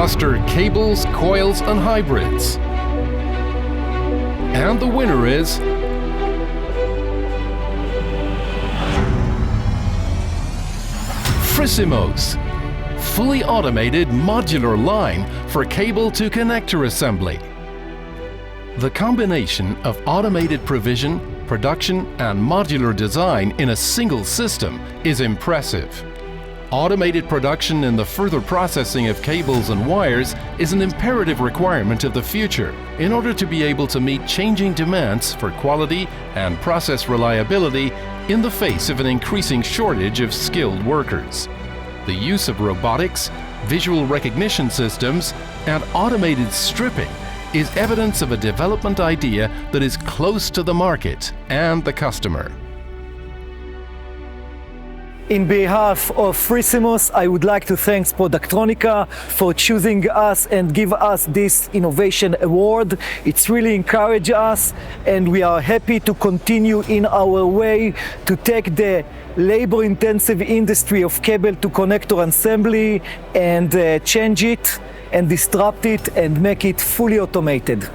Cluster cables, coils, and hybrids. And the winner is Frisimos, fully automated modular line for cable to connector assembly. The combination of automated provision, production, and modular design in a single system is impressive. Automated production in the further processing of cables and wires is an imperative requirement of the future in order to be able to meet changing demands for quality and process reliability in the face of an increasing shortage of skilled workers. The use of robotics, visual recognition systems, and automated stripping is evidence of a development idea that is close to the market and the customer. In behalf of Frisimos, I would like to thank Productronica for choosing us and give us this innovation award. It's really encouraged us, and we are happy to continue in our way to take the labor-intensive industry of cable to connector assembly and change it and disrupt it and make it fully automated.